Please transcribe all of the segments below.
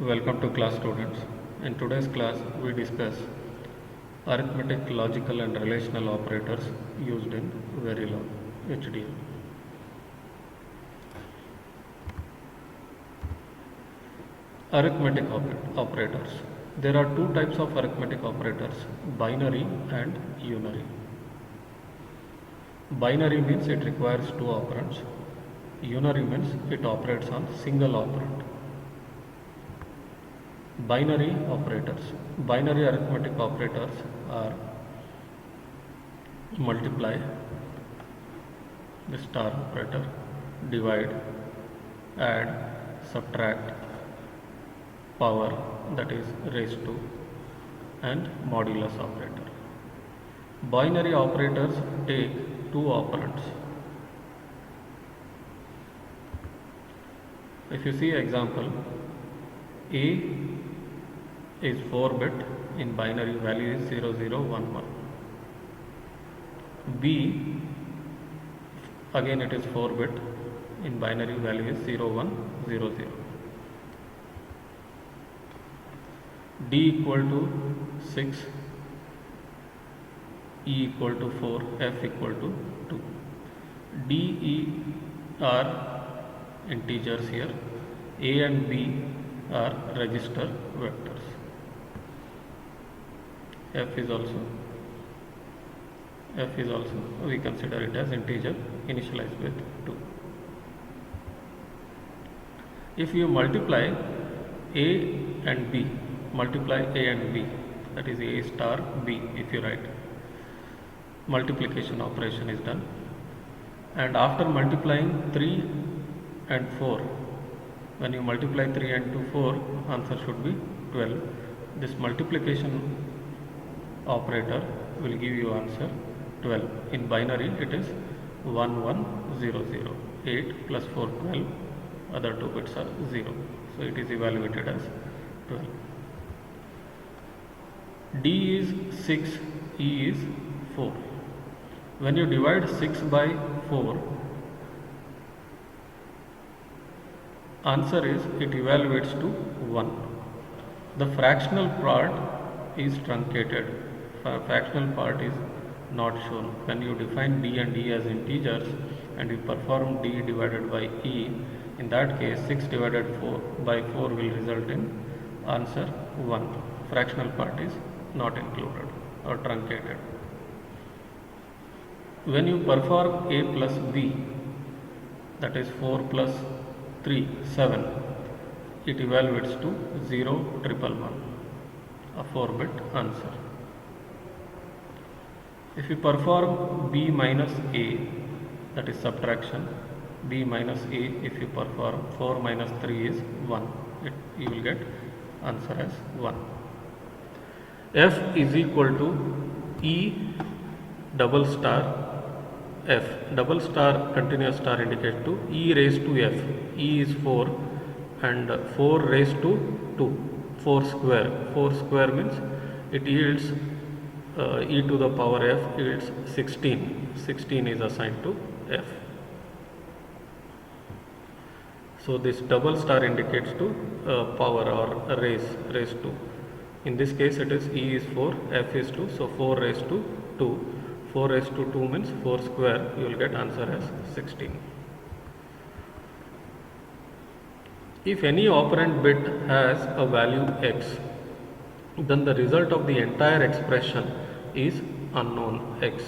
Welcome to class students. In today's class we discuss arithmetic, logical and relational operators used in Verilog HDL. Arithmetic operators. There are two types of arithmetic operators, binary and unary. Binary means it requires two operands. Unary means it operates on single operand. Binary operators. Binary arithmetic operators are multiply, the star operator, divide, add, subtract, power, that is raised to, and modulus operator. Binary operators take two operands. If you see example, A is 4-bit, in binary value is 0011. B, again it is 4-bit, in binary value is 0100. D equal to 6, E equal to 4, F equal to 2. D, E are integers here, A and B are register vectors. F is also we consider it as integer initialized with 2. If you multiply A and B, that is A star B, if you write, multiplication operation is done, and after multiplying 3 and 4, when you multiply 3 and 2, 4, answer should be 12. This multiplication operator will give you answer 12. In binary it is 1100. 8 plus 4, 12. Other two bits are 0. So it is evaluated as 12. D is 6, E is 4. When you divide 6 by 4, answer is it evaluates to 1. The fractional part is truncated. Fractional part is not shown. When you define D and E as integers and you perform D divided by E, in that case 6 divided by 4 will result in answer 1. Fractional part is not included or truncated. When you perform A plus B, that is 4 plus 3, 7, it evaluates to 0111, a 4-bit answer. If you perform B minus A, that is subtraction, B minus A, if you perform 4 minus 3 is 1, you will get answer as 1. F is equal to E double star F. Double star continuous star indicates to E raised to F. E is 4 and 4 raised to 2. 4 square. 4 square means it yields E to the power F yields 16. 16 is assigned to F. So this double star indicates to power or raised to. In this case it is E is 4, F is 2, so 4 raised to 2. 4 raised to 2 means 4 square, you will get answer as 16. If any operand bit has a value x, then the result of the entire expression is unknown x.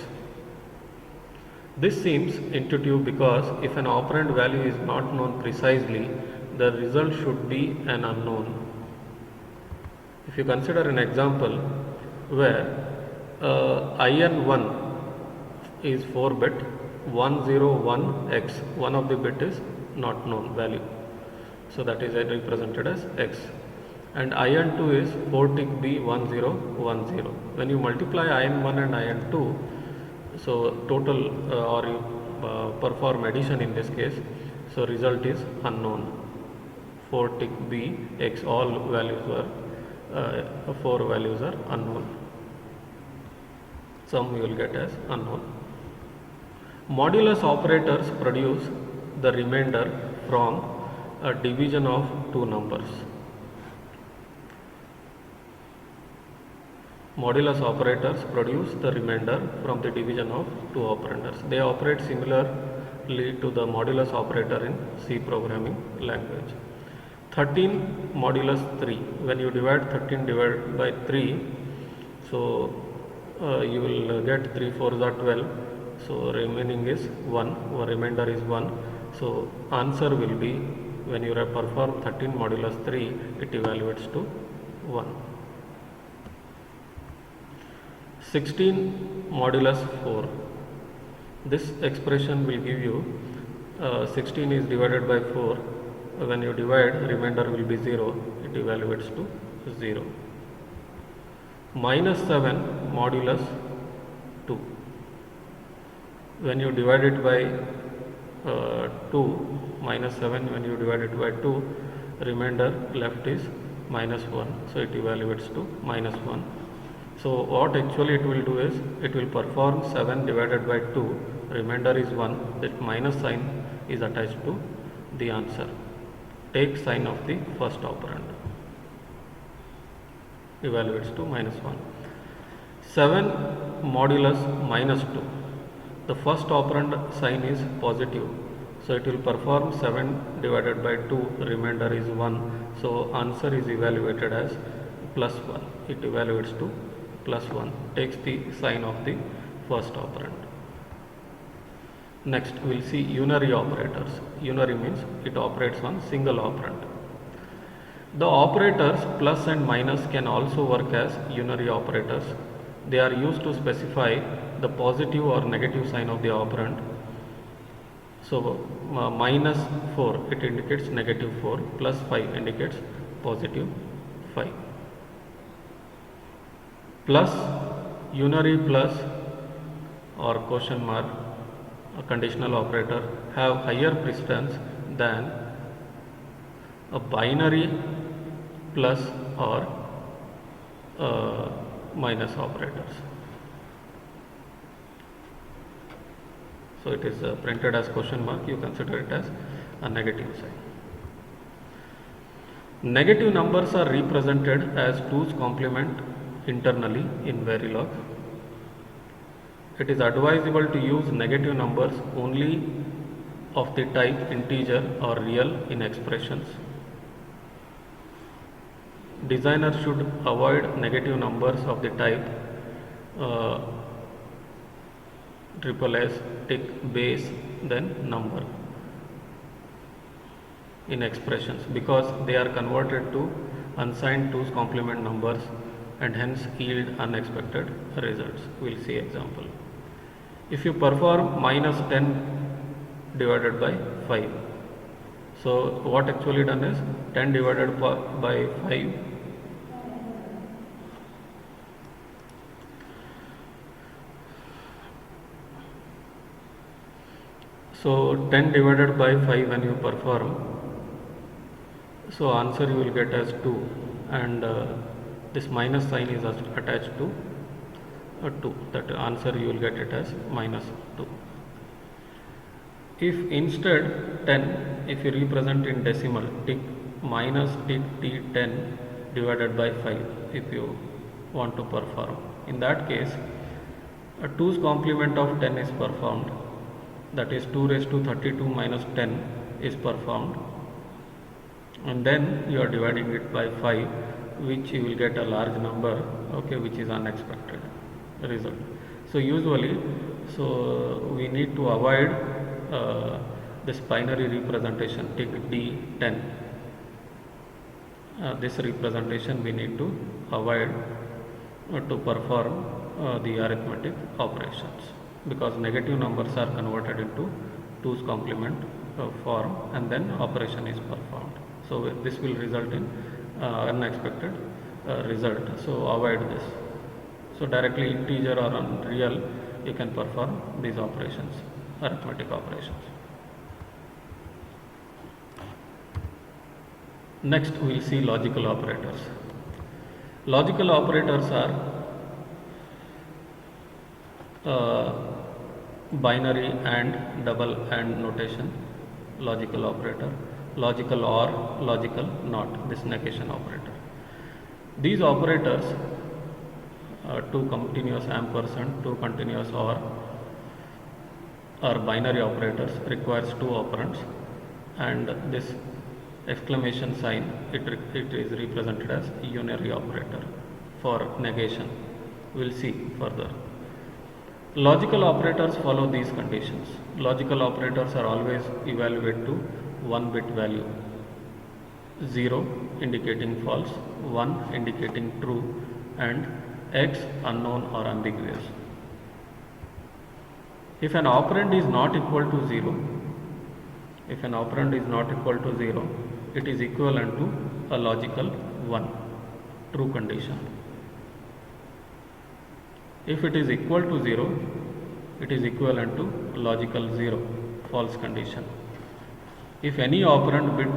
This seems intuitive because if an operand value is not known precisely, the result should be an unknown. If you consider an example where IN1 is 4-bit, 101x, one of the bit is not known value, so that is represented as x, and IN2 is 4-tick B 1010. When you multiply IN1 and IN2, so total or you perform addition in this case, so result is unknown. 4-tick B x, all values are 4 values are unknown. Sum you will get as unknown. Modulus operators produce the remainder from a division of two numbers. Modulus operators produce the remainder from the division of two operands. They operate similarly to the modulus operator in C programming language. 13 modulus 3. When you divide 13 divided by 3, so you will get 3 4s are 12. So remaining is 1, or remainder is 1. So answer will be, when you perform 13 modulus 3, it evaluates to 1. 16 modulus 4. This expression will give you 16 is divided by 4. When you divide, remainder will be 0. It evaluates to 0. Minus 7 modulus 2. When you divide it by 2, minus 7, when you divide it by 2, remainder left is minus 1. So it evaluates to minus 1. So what actually it will do is, it will perform 7 divided by 2, remainder is 1, that minus sign is attached to the answer. Take sign of the first operand, evaluates to minus 1. 7 modulus minus 2. The first operand sign is positive, so it will perform 7 divided by 2, remainder is 1, so answer is evaluated as plus 1. It evaluates to plus 1, takes the sign of the first operand. Next we will see unary operators. Unary means it operates on single operand. The operators plus and minus can also work as unary operators. They are used to specify the positive or negative sign of the operand. So minus 4, it indicates negative 4, plus 5 indicates positive 5. Plus, unary plus or question mark, a conditional operator, have higher precedence than a binary plus or minus operators. So it is printed as question mark, you consider it as a negative sign. Negative numbers are represented as 2's complement internally in Verilog. It is advisable to use negative numbers only of the type integer or real in expressions. Designers should avoid negative numbers of the type triple S, tick, base, then number in expressions, because they are converted to unsigned 2's complement numbers and hence yield unexpected results. We will see example. If you perform minus 10 divided by 5, so what actually done is 10 divided by 5, so 10 divided by 5 when you perform, so answer you will get as 2, and this minus sign is attached to 2, that answer you will get it as minus 2. If instead 10, if you represent in decimal, tick minus tick t10 divided by 5 if you want to perform, in that case a 2's complement of 10 is performed, that is 2 raised to 32 minus 10 is performed, and then you are dividing it by 5, which you will get a large number, okay, which is unexpected result. So usually, so we need to avoid this binary representation, tick d10, this representation we need to avoid to perform the arithmetic operations, because negative numbers are converted into 2's complement form and then operation is performed. So this will result in unexpected result, so avoid this. So directly integer or real you can perform these operations, arithmetic operations. Next we will see logical operators. Logical operators are binary and double and notation logical operator, logical or, logical not, this negation operator. These operators two continuous ampersand, two continuous or binary operators requires two operands, and this exclamation sign it is represented as unary operator for negation. We'll see further. Logical operators follow these conditions. Logical operators are always evaluate to 1 bit value, 0 indicating false, 1 indicating true, and X unknown or ambiguous. If an operand is not equal to 0, it is equivalent to a logical 1, true condition. If it is equal to 0, it is equivalent to logical 0, false condition. If any operand bit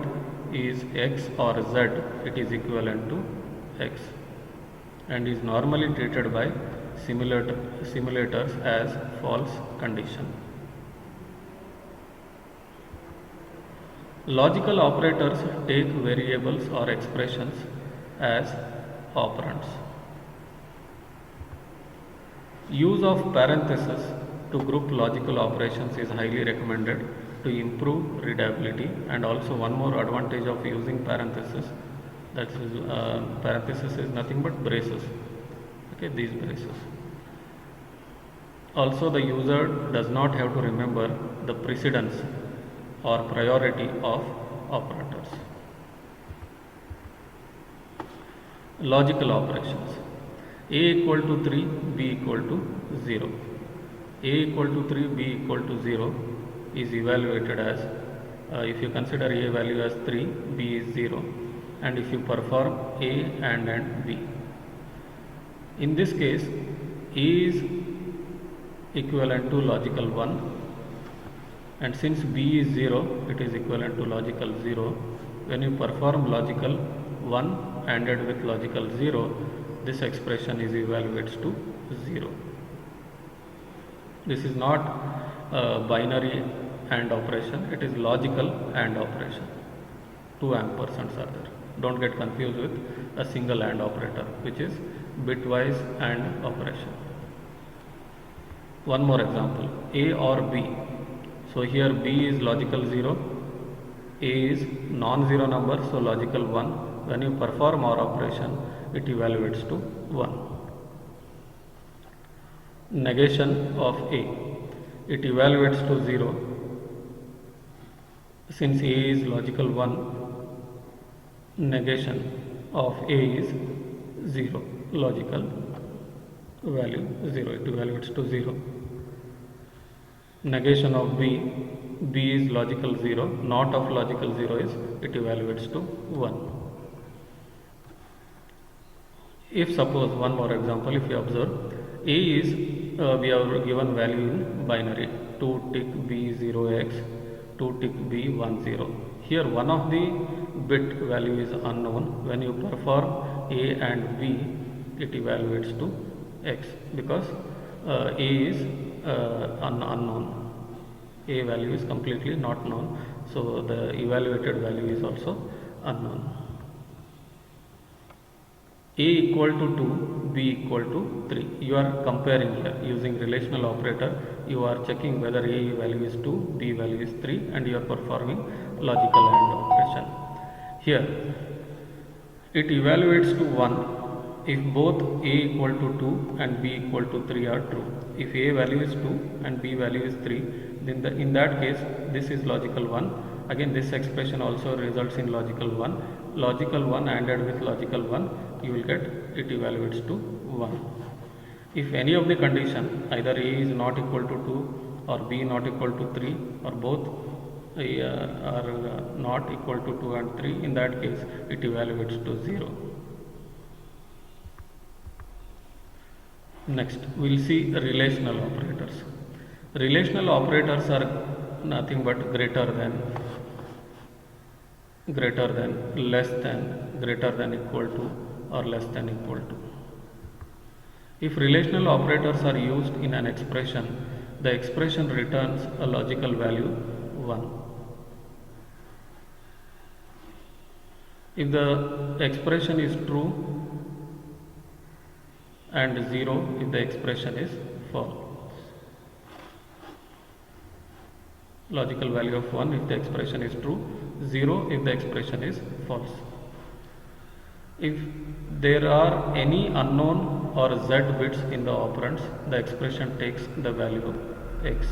is X or Z, it is equivalent to X and is normally treated by simulators as false condition. Logical operators take variables or expressions as operands. Use of parentheses to group logical operations is highly recommended to improve readability, and also one more advantage of using parentheses, that is parenthesis is nothing but braces, okay, these braces. Also the user does not have to remember the precedence or priority of operators. Logical operations. A equal to 3, B equal to 0. A equal to 3, B equal to 0 is evaluated as, if you consider A value as 3, B is 0, and if you perform A and B. In this case, A is equivalent to logical 1, and since B is 0, it is equivalent to logical 0. When you perform logical 1 ANDed with logical 0, this expression is evaluates to 0. This is not binary AND operation, it is logical AND operation. Two ampersands are there. Don't get confused with a single AND operator, which is bitwise AND operation. One more example, A or B. So here B is logical 0, A is non-zero number, so logical 1. When you perform OR operation, it evaluates to 1. Negation of A, it evaluates to 0. Since A is logical 1, negation of A is 0, logical value 0, it evaluates to 0. Negation of B, B is logical 0, not of logical 0 is, it evaluates to 1. If suppose, one more example, if you observe, A is, we have given value in binary, 2 tick B 0x, 2 tick B 10. Here one of the bit value is unknown. When you perform A and B, it evaluates to X, because A is unknown. A value is completely not known, so the evaluated value is also unknown. A equal to 2, B equal to 3. You are comparing here using relational operator. You are checking whether A value is 2, B value is 3, and you are performing logical AND operation. Here it evaluates to 1 if both A equal to 2 and B equal to 3 are true. If A value is 2 and B value is 3, then in that case this is logical 1. Again, this expression also results in logical 1. Logical 1 ANDed with logical 1, you will get it evaluates to 1. If any of the condition, either A is not equal to 2 or B not equal to 3, or both are not equal to 2 and 3, in that case it evaluates to 0. Next, we will see relational operators. Relational operators are nothing but greater than, less than, greater than equal to, or less than equal to. If relational operators are used in an expression, the expression returns a logical value 1. If the expression is true, and 0 if the expression is false. Logical value of 1 if the expression is true, 0 if the expression is false. If there are any unknown or z bits in the operands, the expression takes the value x.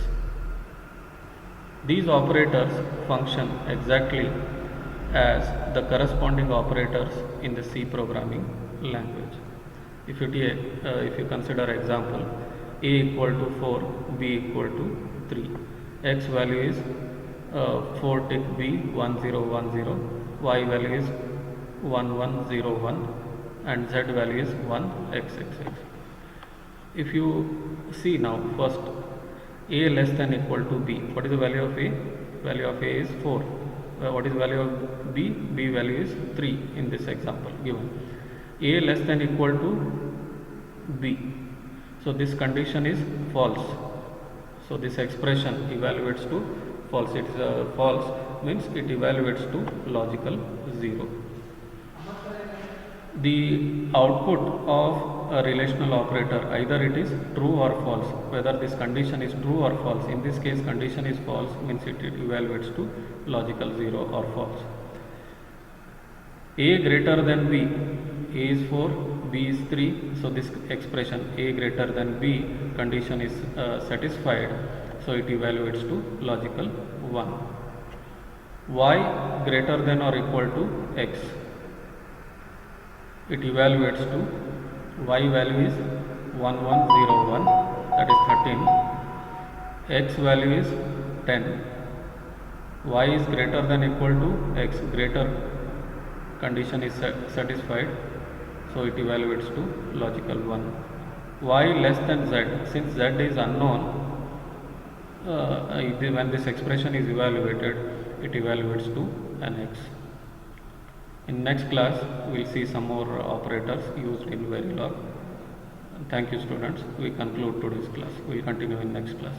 These operators function exactly as the corresponding operators in the C programming language. If you consider example, a equal to 4, b equal to 3, x value is 4 tick b 1010, y value is 1101, and z value is 1xxx. If you see now, first a less than equal to b. What is the value of a? Value of a is 4. What is the value of b? B value is 3 in this example given. A less than equal to b. So this condition is false. So this expression evaluates to false. It is false means it evaluates to logical 0. The output of a relational operator, either it is true or false, whether this condition is true or false. In this case condition is false means it evaluates to logical 0 or false. A greater than b, a is 4, b is 3, so this expression a greater than b condition is satisfied, so it evaluates to logical 1. Y greater than or equal to x, it evaluates to y value is 1101, that is 13, x value is 10, y is greater than equal to x, greater condition is satisfied, so it evaluates to logical 1. Y less than z, since z is unknown, when this expression is evaluated, it evaluates to an x. In next class, we will see some more operators used in Verilog. Thank you, students. We conclude today's class. We will continue in next class.